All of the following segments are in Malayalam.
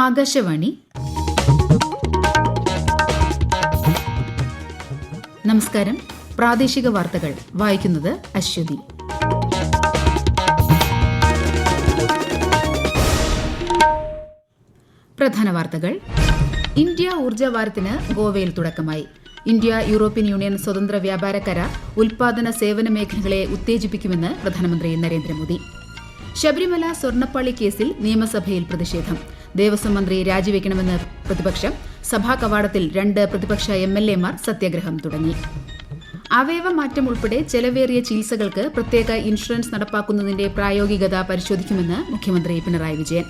ആകാശവാണി. നമസ്കാരം. പ്രാദേശിക വാർത്തകൾ വായിക്കുന്നത് അശ്വതി. പ്രധാന വാർത്തകൾ. ഇന്ത്യ ഊർജ്ജ വാരത്തിന് ഗോവയിൽ തുടക്കമായി. ഇന്ത്യ യൂറോപ്യൻ യൂണിയൻ സ്വതന്ത്ര വ്യാപാര കരാർ ഉൽപാദന സേവന മേഖലകളെ ഉത്തേജിപ്പിക്കുമെന്ന് പ്രധാനമന്ത്രി നരേന്ദ്രമോദി. ശബരിമല സ്വർണ്ണപ്പാളി കേസിൽ നിയമസഭയിൽ പ്രതിഷേധം. ദേവസ്വം മന്ത്രി രാജിവെക്കണമെന്ന് പ്രതിപക്ഷം. സഭാ കവാടത്തിൽ 2 പ്രതിപക്ഷ MLA-മാർ സത്യാഗ്രഹം തുടങ്ങി. അവയവമാറ്റം ഉൾപ്പെടെ ചെലവേറിയ ചികിത്സകൾക്ക് പ്രത്യേക ഇൻഷുറൻസ് നടപ്പാക്കുന്നതിന്റെ പ്രായോഗികത പരിശോധിക്കുമെന്ന് മുഖ്യമന്ത്രി പിണറായി വിജയൻ.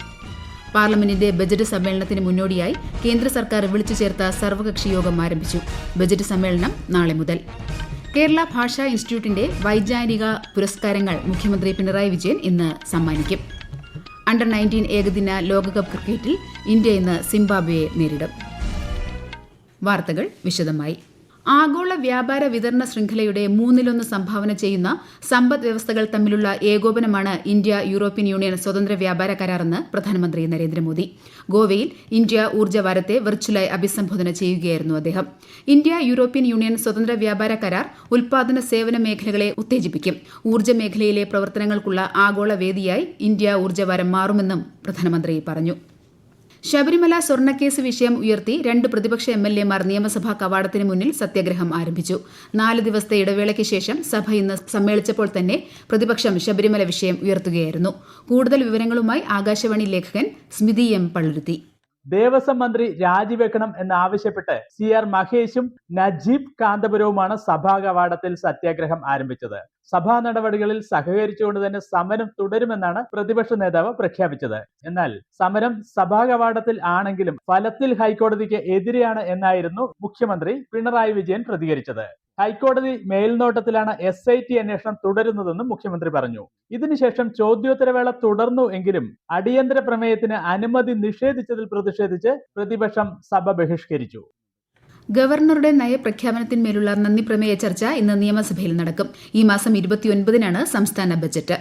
പാർലമെന്റിന്റെ ബജറ്റ് സമ്മേളനത്തിന് മുന്നോടിയായി കേന്ദ്ര സർക്കാർ വിളിച്ചു ചേർത്ത സർവകക്ഷി യോഗം ആരംഭിച്ചു. ബജറ്റ് സമ്മേളനം നാളെ മുതൽ. കേരള ഭാഷാ ഇൻസ്റ്റിറ്റ്യൂട്ടിന്റെ വൈജ്ഞാനിക പുരസ്കാരങ്ങൾ മുഖ്യമന്ത്രി പിണറായി വിജയൻ ഇന്ന് സമ്മാനിക്കും. അണ്ടർ 19 ഏകദിന ലോകകപ്പ് ക്രിക്കറ്റിൽ ഇന്ത്യ ഇന്ന് സിംബാബ്വെയെ നേരിടും. വാർത്തകൾ വിശദമായി. ആഗോള വ്യാപാര വിതരണ ശൃംഖലയുടെ 1/3 സംഭാവന ചെയ്യുന്ന സമ്പദ് വ്യവസ്ഥകൾ തമ്മിലുള്ള ഏകോപനമാണ് ഇന്ത്യ യൂറോപ്യൻ യൂണിയൻ സ്വതന്ത്ര വ്യാപാര കരാറെന്ന് പ്രധാനമന്ത്രി നരേന്ദ്രമോദി. ഗോവയിൽ ഇന്ത്യ ഊർജ്ജ വാരത്തെ വെർച്വലായി അഭിസംബോധന ചെയ്യുകയായിരുന്നു അദ്ദേഹം. ഇന്ത്യ യൂറോപ്യൻ യൂണിയൻ സ്വതന്ത്ര വ്യാപാര കരാർ ഉൽപാദന സേവന മേഖലകളെ ഉത്തേജിപ്പിക്കും. ഊർജ്ജ മേഖലയിലെ പ്രവർത്തനങ്ങൾക്കുള്ള ആഗോള വേദിയായി ഇന്ത്യ ഊർജ്ജവാരം മാറുമെന്നും പ്രധാനമന്ത്രി പറഞ്ഞു. ശബരിമല സ്വർണ്ണക്കേസ് വിഷയം ഉയർത്തി 2 പ്രതിപക്ഷ MLA-മാർ നിയമസഭാ കവാടത്തിന് മുന്നിൽ സത്യാഗ്രഹം ആരംഭിച്ചു. 4 ദിവസത്തെ ഇടവേളയ്ക്ക് ശേഷം സഭ ഇന്ന് സമ്മേളിച്ചപ്പോൾ തന്നെ പ്രതിപക്ഷം ശബരിമല വിഷയം ഉയർത്തുകയായിരുന്നു. കൂടുതൽ വിവരങ്ങളുമായി ആകാശവാണി ലേഖകൻ സ്മിതി M. പള്ളുരുത്തി. ദേവസ്വം മന്ത്രി രാജിവെക്കണം എന്നാവശ്യപ്പെട്ട് CR മഹേഷും നജീബ് കാന്തപുരവുമാണ് സഭാ കവാടത്തിൽ സത്യാഗ്രഹം ആരംഭിച്ചത്. സഭാ നടപടികളിൽ സഹകരിച്ചുകൊണ്ട് തന്നെ സമരം തുടരുമെന്നാണ് പ്രതിപക്ഷ നേതാവ് പ്രഖ്യാപിച്ചത്. എന്നാൽ സമരം സഭാ കവാടത്തിൽ ആണെങ്കിലും ഫലത്തിൽ ഹൈക്കോടതിക്ക് എതിരെയാണ് എന്നായിരുന്നു മുഖ്യമന്ത്രി പിണറായി വിജയൻ പ്രതികരിച്ചത്. ഹൈക്കോടതി മേൽനോട്ടത്തിലാണ് SIT അന്വേഷണം തുടരുന്നതെന്നും മുഖ്യമന്ത്രി പറഞ്ഞു. ഇതിനുശേഷം ചോദ്യോത്തരവേള തുടർന്നു എങ്കിലും അടിയന്തര പ്രമേയത്തിന് അനുമതി നിഷേധിച്ചതിൽ പ്രതിഷേധിച്ച് പ്രതിപക്ഷം സഭ ബഹിഷ്കരിച്ചു. ഗവർണറുടെ നയപ്രഖ്യാപനത്തിന്മേലുള്ള നന്ദിപ്രമേയ ചർച്ച ഇന്ന് നിയമസഭയിൽ നടക്കും. ഈ മാസം 29-നാണ് സംസ്ഥാന ബജറ്റ്.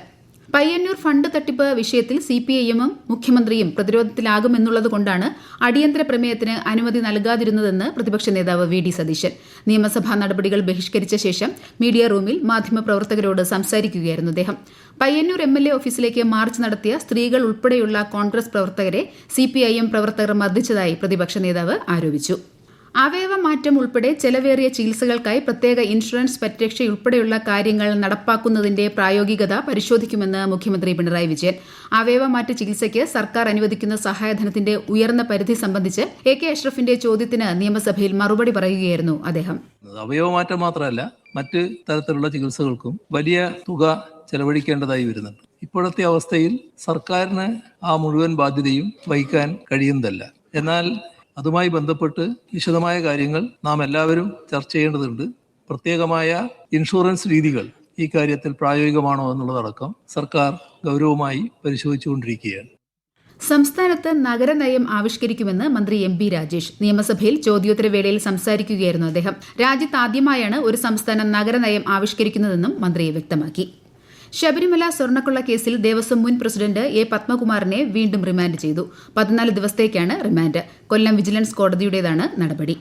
പയ്യന്നൂർ ഫണ്ട് തട്ടിപ്പ് വിഷയത്തിൽ CPIM-ഉം മുഖ്യമന്ത്രിയും പ്രതിരോധത്തിലാകുമെന്നുള്ളതുകൊണ്ടാണ് അടിയന്തര പ്രമേയത്തിന് അനുമതി നൽകാതിരുന്നതെന്ന് പ്രതിപക്ഷ നേതാവ് VD സതീശൻ. നിയമസഭാ നടപടികൾ ബഹിഷ്കരിച്ച ശേഷം മീഡിയ റൂമിൽ മാധ്യമപ്രവർത്തകരോട് സംസാരിക്കുകയായിരുന്നു അദ്ദേഹം. പയ്യന്നൂർ MLA ഓഫീസിലേക്ക് മാർച്ച് നടത്തിയ സ്ത്രീകൾ ഉൾപ്പെടെയുള്ള കോൺഗ്രസ് പ്രവർത്തകരെ CPIM പ്രവർത്തകർ മർദ്ദിച്ചതായി പ്രതിപക്ഷ നേതാവ് ആരോപിച്ചു. അവയവമാറ്റം ഉൾപ്പെടെ ചെലവേറിയ ചികിത്സകൾക്കായി പ്രത്യേക ഇൻഷുറൻസ് പരിരക്ഷയുൾപ്പെടെയുള്ള കാര്യങ്ങൾ നടപ്പാക്കുന്നതിന്റെ പ്രായോഗികത പരിശോധിക്കുമെന്ന് മുഖ്യമന്ത്രി പിണറായി വിജയൻ. അവയവമാറ്റ ചികിത്സയ്ക്ക് സർക്കാർ അനുവദിക്കുന്ന സഹായധനത്തിന്റെ ഉയർന്ന പരിധി സംബന്ധിച്ച് AK അഷ്റഫിന്റെ ചോദ്യത്തിന് നിയമസഭയിൽ മറുപടി പറയുകയായിരുന്നു അദ്ദേഹം. അവയവമാറ്റം മാത്രമല്ല, മറ്റ് തരത്തിലുള്ള ചികിത്സകൾക്കും വലിയ തുക ചെലവഴിക്കേണ്ടതായി വരുന്നുണ്ട്. ഇപ്പോഴത്തെ അവസ്ഥയിൽ സർക്കാരിന് ആ മുഴുവൻ ബാധ്യതയും വഹിക്കാൻ കഴിയുന്നതല്ല. എന്നാൽ അതുമായി ബന്ധപ്പെട്ട് വിശദമായ കാര്യങ്ങൾ നാം എല്ലാവരും ചർച്ച ചെയ്യേണ്ടതുണ്ട്. പ്രത്യേകമായ ഇൻഷുറൻസ് രീതികൾ ഈ കാര്യത്തിൽ പ്രായോഗികമാണോ എന്നുള്ളതടക്കം സർക്കാർ ഗൗരവമായി പരിശോധിച്ചുകൊണ്ടിരിക്കുകയാണ്. സംസ്ഥാനത്ത് നഗരനയം ആവിഷ്കരിക്കുമെന്ന് മന്ത്രി MB രാജേഷ്. നിയമസഭയിൽ ചോദ്യോത്തരവേളയിൽ സംസാരിക്കുകയായിരുന്നു അദ്ദേഹം. രാജ്യത്ത് ആദ്യമായാണ് ഒരു സംസ്ഥാനം നഗരനയം ആവിഷ്കരിക്കുന്നതെന്നും മന്ത്രി വ്യക്തമാക്കി. ശബരിമല സ്വർണ്ണക്കൊള്ള കേസിൽ ദേവസ്വം മുൻ പ്രസിഡന്റ് A. പത്മകുമാറിനെ വീണ്ടും റിമാൻഡ് ചെയ്തു. 14 ദിവസത്തേക്കാണ് റിമാൻഡ്. കൊല്ലം വിജിലൻസ് കോടതിയുടേതാണ് നടപടി.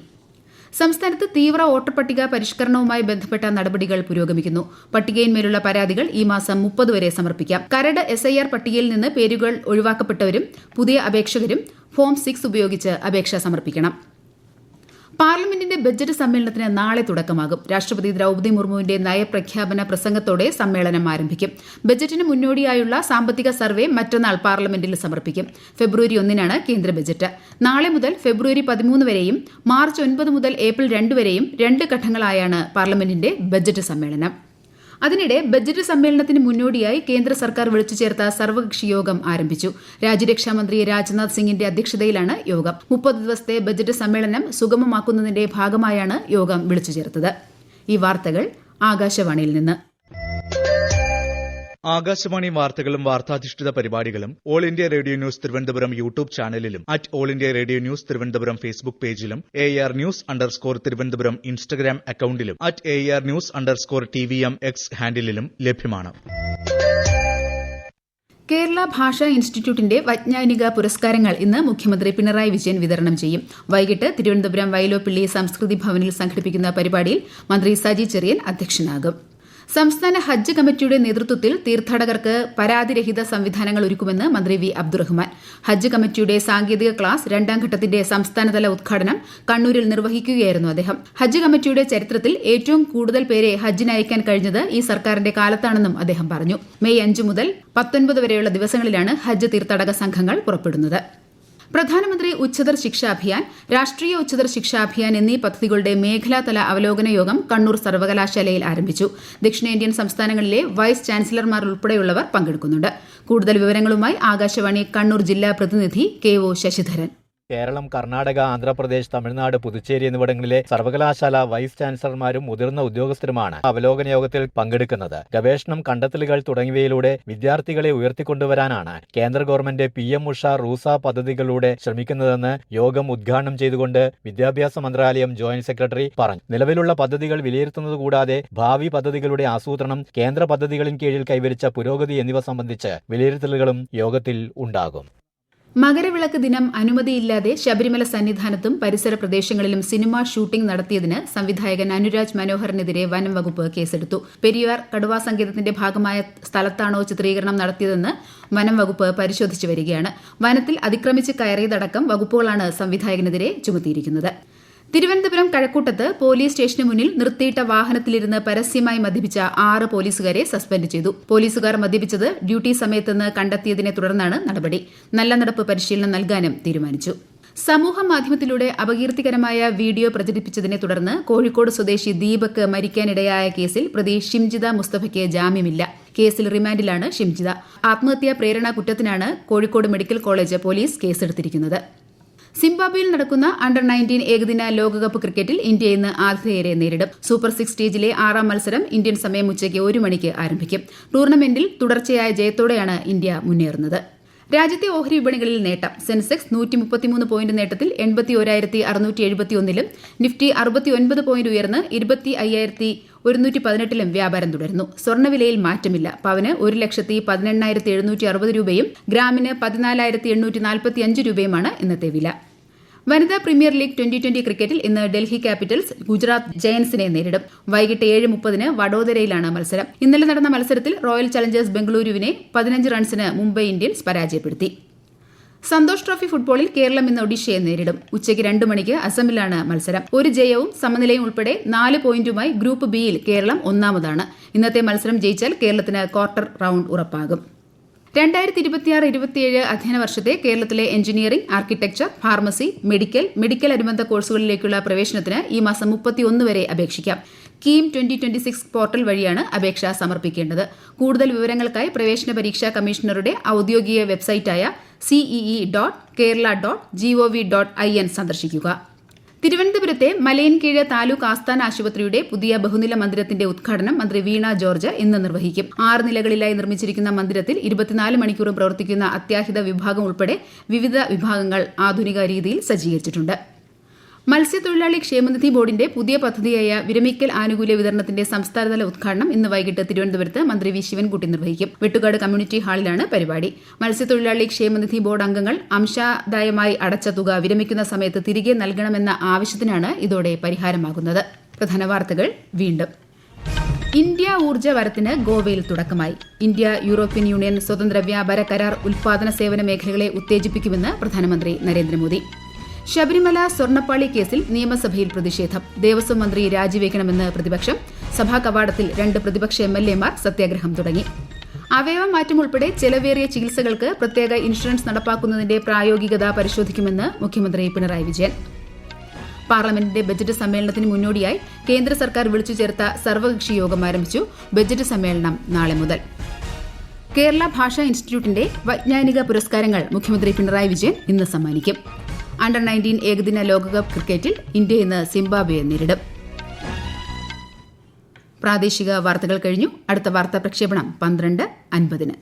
സംസ്ഥാനത്ത് തീവ്ര വോട്ടർ പട്ടിക പരിഷ്കരണവുമായി ബന്ധപ്പെട്ട നടപടികൾ പുരോഗമിക്കുന്നു. പട്ടികയിന്മേലുള്ള പരാതികൾ ഈ മാസം 30 വരെ സമർപ്പിക്കാം. കരട് SIR പട്ടികയിൽ നിന്ന് പേരുകൾ ഒഴിവാക്കപ്പെട്ടവരും പുതിയ അപേക്ഷകരും ഫോം 6 ഉപയോഗിച്ച് അപേക്ഷ സമർപ്പിക്കണം. പാർലമെന്റിന്റെ ബജറ്റ് സമ്മേളനത്തിന് നാളെ തുടക്കമാകും. രാഷ്ട്രപതി ദ്രൌപദി മുർമുവിന്റെ നയപ്രഖ്യാപന പ്രസംഗത്തോടെ സമ്മേളനം ആരംഭിക്കും. ബജറ്റിന് മുന്നോടിയായുള്ള സാമ്പത്തിക സർവേ മറ്റന്നാൾ പാർലമെന്റിൽ സമർപ്പിക്കും. ഫെബ്രുവരി 1-നാണ് കേന്ദ്ര ബജറ്റ്. നാളെ മുതൽ ഫെബ്രുവരി 13 വരെയും മാർച്ച് 9 മുതൽ ഏപ്രിൽ 2 വരെയും 2 ഘട്ടങ്ങളായാണ് പാർലമെന്റിന്റെ ബജറ്റ് സമ്മേളനം. അതിനിടെ ബജറ്റ് സമ്മേളനത്തിന് മുന്നോടിയായി കേന്ദ്ര സർക്കാർ വിളിച്ചു ചേർത്ത സർവകക്ഷി യോഗം ആരംഭിച്ചു. രാജ്യരക്ഷാമന്ത്രി രാജ്നാഥ് സിംഗിന്റെ അധ്യക്ഷതയിലാണ് യോഗം. 30 ദിവസത്തെ ബജറ്റ് സമ്മേളനം സുഗമമാക്കുന്നതിന്റെ ഭാഗമായാണ് യോഗം വിളിച്ചു ചേർത്തത്. ഈ വാർത്തകൾ ആകാശവാണിയിൽ നിന്ന്. ആകാശവാണി വാർത്തകളും വാർത്താധിഷ്ഠിത പരിപാടികളും All India Radio News Thiruvananthapuram YouTube ചാനലിലും @ഓൾ India Radio News Thiruvananthapuram Facebook പേജിലും AR News_ തിരുവനന്തപുരം ഇൻസ്റ്റഗ്രാം അക്കൌണ്ടിലും @AR News_TVM X ഹാൻഡിലും ലഭ്യമാണ്. കേരള ഭാഷാ ഇൻസ്റ്റിറ്റ്യൂട്ടിന്റെ വൈജ്ഞാനിക പുരസ്കാരങ്ങൾ ഇന്ന് മുഖ്യമന്ത്രി പിണറായി വിജയൻ വിതരണം ചെയ്യും. വൈകിട്ട് തിരുവനന്തപുരം വൈലോപ്പിള്ളി സംസ്കൃതി ഭവനിൽ സംഘടിപ്പിക്കുന്ന പരിപാടിയിൽ മന്ത്രി സജി ചെറിയൻ അധ്യക്ഷനാകും. സംസ്ഥാന ഹജ്ജ് കമ്മിറ്റിയുടെ നേതൃത്വത്തിൽ തീർത്ഥാടകർക്ക് പരാതിരഹിത സംവിധാനങ്ങൾ ഒരുക്കുമെന്ന് മന്ത്രി വി അബ്ദുറഹ്മാൻ. ഹജ്ജ് കമ്മിറ്റിയുടെ സാങ്കേതിക ക്ലാസ് 2ാം ഘട്ടത്തിന്റെ സംസ്ഥാനതല ഉദ്ഘാടനം കണ്ണൂരിൽ നിർവഹിക്കുകയായിരുന്നു അദ്ദേഹം. ഹജ്ജ് കമ്മിറ്റിയുടെ ചരിത്രത്തിൽ ഏറ്റവും കൂടുതൽ പേരെ ഹജ്ജിന് അയക്കാൻ കഴിഞ്ഞത് ഈ സർക്കാരിന്റെ കാലത്താണെന്നും അദ്ദേഹം പറഞ്ഞു. മെയ് 5 മുതൽ 19 വരെയുള്ള ദിവസങ്ങളിലാണ് ഹജ്ജ് തീർത്ഥാടക സംഘങ്ങൾ പുറപ്പെടുന്നത്. പ്രധാനമന്ത്രി ഉച്ചതർ ശിക്ഷാ അഭിയാൻ, രാഷ്ട്രീയ ഉച്ചതർ ശിക്ഷാ അഭിയാൻ എന്നീ പദ്ധതികളുടെ മേഖലാതല അവലോകന യോഗം കണ്ണൂർ സർവകലാശാലയിൽ ആരംഭിച്ചു. ദക്ഷിണേന്ത്യൻ സംസ്ഥാനങ്ങളിലെ വൈസ് ചാൻസലർമാർ ഉൾപ്പെടെയുള്ളവർ പങ്കെടുക്കുന്നുണ്ട്. കൂടുതൽ വിവരങ്ങളുമായി ആകാശവാണി കണ്ണൂർ ജില്ലാ പ്രതിനിധി കെ.ഒ. ശശിധരൻ. കേരളം, കർണാടക, ആന്ധ്രാപ്രദേശ്, തമിഴ്നാട്, പുതുച്ചേരി എന്നിവിടങ്ങളിലെ സർവകലാശാല വൈസ് ചാൻസലർമാരും മുതിർന്ന ഉദ്യോഗസ്ഥരുമാണ് അവലോകന യോഗത്തിൽ പങ്കെടുക്കുന്നത്. ഗവേഷണം, കണ്ടെത്തലുകൾ തുടങ്ങിയവയിലൂടെ വിദ്യാർത്ഥികളെ ഉയർത്തിക്കൊണ്ടുവരാനാണ് കേന്ദ്ര ഗവൺമെന്റ് PM ഉഷ, റൂസ പദ്ധതികളിലൂടെ ശ്രമിക്കുന്നതെന്ന് യോഗം ഉദ്ഘാടനം ചെയ്തുകൊണ്ട് വിദ്യാഭ്യാസ മന്ത്രാലയം ജോയിന്റ് സെക്രട്ടറി പറഞ്ഞു. നിലവിലുള്ള പദ്ധതികൾ വിലയിരുത്തുന്നത് കൂടാതെ ഭാവി പദ്ധതികളുടെ ആസൂത്രണം, കേന്ദ്ര പദ്ധതികളിൻ കീഴിൽ കൈവരിച്ച പുരോഗതി എന്നിവ സംബന്ധിച്ച് വിലയിരുത്തലുകളും യോഗത്തിൽ ഉണ്ടാകും. മകരവിളക്ക് ദിനം അനുമതിയില്ലാതെ ശബരിമല സന്നിധാനത്തും പരിസര പ്രദേശങ്ങളിലും സിനിമാ ഷൂട്ടിംഗ് നടത്തിയതിന് സംവിധായകൻ അനുരാജ് മനോഹറിനെതിരെ വനം വകുപ്പ് കേസെടുത്തു. പെരിയാർ കടുവാ സങ്കേതത്തിന്റെ ഭാഗമായ സ്ഥലത്താണോ ചിത്രീകരണം നടത്തിയതെന്ന് വനം വകുപ്പ് പരിശോധിച്ചു വരികയാണ്. വനത്തിൽ അതിക്രമിച്ച് കയറിയതടക്കം വകുപ്പുകളാണ് സംവിധായകനെതിരെ ചുമത്തിയിരിക്കുന്നത്. തിരുവനന്തപുരം കഴക്കൂട്ടത്ത് പോലീസ് സ്റ്റേഷന് മുന്നിൽ നിർത്തിയിട്ട വാഹനത്തിലിരുന്ന് പരസ്യമായി മദ്യപിച്ച 6 പോലീസുകാരെ സസ്പെൻഡ് ചെയ്തു. പോലീസുകാർ മദ്യപിച്ചത് ഡ്യൂട്ടി സമയത്തെന്ന് കണ്ടെത്തിയതിനെ തുടർന്നാണ് നടപടി. നല്ല നടപ്പ് പരിശീലനം നൽകാനും തീരുമാനിച്ചു. സമൂഹ മാധ്യമത്തിലൂടെ അപകീർത്തികരമായ വീഡിയോ പ്രചരിപ്പിച്ചതിനെ തുടർന്ന് കോഴിക്കോട് സ്വദേശി ദീപക് മരിക്കാനിടയായ കേസിൽ പ്രതി ഷിംജിത മുസ്തഫയ്ക്ക് ജാമ്യമില്ല. കേസിൽ റിമാൻഡിലാണ് ഷിംജിത. ആത്മഹത്യാ പ്രേരണ കുറ്റത്തിനാണ് കോഴിക്കോട് മെഡിക്കൽ കോളേജ് പോലീസ് കേസെടുത്തിരിക്കുന്നത്. സിംബാബ്വേയിൽ നടക്കുന്ന അണ്ടർ-19 ഏകദിന ലോകകപ്പ് ക്രിക്കറ്റിൽ ഇന്ത്യ ഇന്ന് ആതിഥേയരെ നേരിടും. സൂപ്പർ 6 സ്റ്റേജിലെ 6ാം മത്സരം ഇന്ത്യൻ സമയം ഉച്ചയ്ക്ക് 1 മണിക്ക് ആരംഭിക്കും. ടൂർണമെന്റിൽ തുടർച്ചയായ ജയത്തോടെയാണ് ഇന്ത്യ മുന്നേറുന്നത്. രാജ്യത്തെ ഓഹരി വിപണികളിൽ നേട്ടം. സെൻസെക്സ് 133 പോയിന്റ് നേട്ടത്തിൽ 81,671-ലും നിഫ്റ്റി 69 പോയിന്റ് ഉയർന്ന് 25,118-ലും വ്യാപാരം തുടരുന്നു. സ്വർണ്ണവിലയിൽ മാറ്റമില്ല. പവന് 1,18,760 രൂപയും ഗ്രാമിന് 14,845 രൂപയുമാണ് ഇന്നത്തെ വില. വനിതാ പ്രീമിയർ ലീഗ് 2020 ക്രിക്കറ്റിൽ ഇന്ന് ഡൽഹി ക്യാപിറ്റൽസ് ഗുജറാത്ത് ജയന്റ്സിനെ നേരിടും. വൈകിട്ട് 7:30 വഡോദരയിലാണ് മത്സരം. ഇന്നലെ നടന്ന മത്സരത്തിൽ റോയൽ ചലഞ്ചേഴ്സ് ബംഗളൂരുവിനെ 15 റൺസിന് മുംബൈ ഇന്ത്യൻസ് പരാജയപ്പെടുത്തി. സന്തോഷ് ട്രോഫി ഫുട്ബോളിൽ കേരളം ഇന്ന് ഒഡീഷയെ നേരിടും. ഉച്ചയ്ക്ക് 2 മണിക്ക് അസമിലാണ് മത്സരം. ഒരു ജയവും സമനിലയും ഉൾപ്പെടെ 4 പോയിന്റുമായി ഗ്രൂപ്പ് ബിയിൽ കേരളം ഒന്നാമതാണ്. ഇന്നത്തെ മത്സരം ജയിച്ചാൽ കേരളത്തിന് ക്വാർട്ടർ റൌണ്ട് ഉറപ്പാകും. 2026-27 അധ്യയന വർഷത്തെ കേരളത്തിലെ എഞ്ചിനീയറിംഗ്, ആർക്കിടെക്ചർ, ഫാർമസി, മെഡിക്കൽ അനുബന്ധ കോഴ്സുകളിലേക്കുള്ള പ്രവേശനത്തിന് ഈ മാസം 31 വരെ അപേക്ഷിക്കാം. കീം 2026 പോർട്ടൽ വഴിയാണ് അപേക്ഷ സമർപ്പിക്കേണ്ടത്. കൂടുതൽ വിവരങ്ങൾക്കായി പ്രവേശന പരീക്ഷാ കമ്മീഷണറുടെ ഔദ്യോഗിക വെബ്സൈറ്റായ cee.kerala.gov.in സന്ദർശിക്കുക. തിരുവനന്തപുരത്തെ മലയൻകീഴ് താലൂക്ക് ആസ്ഥാന ആശുപത്രിയുടെ പുതിയ ബഹുനില മന്ദിരത്തിന്റെ ഉദ്ഘാടനം മന്ത്രി വീണ ജോർജ് ഇന്ന് നിർവഹിക്കും. 6 നിലകളിലായി നിർമ്മിച്ചിരിക്കുന്ന മന്ദിരത്തിൽ 24 മണിക്കൂറും പ്രവർത്തിക്കുന്ന അത്യാഹിത വിഭാഗം ഉൾപ്പെടെ വിവിധ വിഭാഗങ്ങൾ ആധുനിക രീതിയിൽ സജ്ജീകരിച്ചിട്ടുണ്ട്. മത്സ്യത്തൊഴിലാളി ക്ഷേമനിധി ബോർഡിന്റെ പുതിയ പദ്ധതിയായ വിരമിക്കൽ ആനുകൂല്യ വിതരണത്തിന്റെ സംസ്ഥാനതല ഉദ്ഘാടനം ഇന്ന് വൈകിട്ട് തിരുവനന്തപുരത്ത് മന്ത്രി വി ശിവൻകുട്ടി നിർവഹിക്കും. വെട്ടുകാട് കമ്മ്യൂണിറ്റി ഹാളിലാണ് പരിപാടി. മത്സ്യത്തൊഴിലാളി ക്ഷേമനിധി ബോർഡ് അംഗങ്ങൾ അംശാദായമായി അടച്ച തുക വിരമിക്കുന്ന സമയത്ത് തിരികെ നൽകണമെന്ന ആവശ്യത്തിനാണ് ഇതോടെ പരിഹാരമാകുന്നത്. പ്രധാന വാർത്തകൾ വീണ്ടും. ഇന്ത്യ ഊർജ്ജ വാരത്തിന് ഗോവയിൽ തുടക്കമായി. ഇന്ത്യ യൂറോപ്യൻ യൂണിയൻ സ്വതന്ത്ര വ്യാപാര കരാർ ഉൽപാദന സേവന മേഖലകളെ ഉത്തേജിപ്പിക്കുമെന്ന് പ്രധാനമന്ത്രി നരേന്ദ്രമോദി. ശബരിമല സ്വർണ്ണപ്പാളി കേസിൽ നിയമസഭയിൽ പ്രതിഷേധം. ദേവസ്വം മന്ത്രി രാജിവെക്കണമെന്ന് പ്രതിപക്ഷം. സഭാ കവാടത്തിൽ 2 പ്രതിപക്ഷ MLA-മാർ സത്യാഗ്രഹം തുടങ്ങി. അവയവം മാറ്റം ഉൾപ്പെടെ ചെലവേറിയ ചികിത്സകൾക്ക് പ്രത്യേക ഇൻഷുറൻസ് നടപ്പാക്കുന്നതിന്റെ പ്രായോഗികത പരിശോധിക്കുമെന്ന് മുഖ്യമന്ത്രി പിണറായി വിജയൻ. പാർലമെന്റിന്റെ ബജറ്റ് സമ്മേളനത്തിന് മുന്നോടിയായി കേന്ദ്ര സർക്കാർ വിളിച്ചു ചേർത്ത സർവകക്ഷി യോഗം ആരംഭിച്ചു. ബജറ്റ് സമ്മേളനം നാളെ മുതൽ. കേരള ഭാഷാ ഇൻസ്റ്റിറ്റ്യൂട്ടിന്റെ വൈജ്ഞാനിക പുരസ്കാരങ്ങൾ മുഖ്യമന്ത്രി പിണറായി വിജയൻ ഇന്ന് സമ്മാനിക്കും. അണ്ടർ-19 ഏകദിന ലോകകപ്പ് ക്രിക്കറ്റിൽ ഇന്ത്യ ഇന്ന് സിംബാബ്വേയെ നേരിടും. പ്രാദേശിക വാർത്തകൾ കഴിഞ്ഞു. അടുത്ത വാർത്താ പ്രക്ഷേപണം 12:50.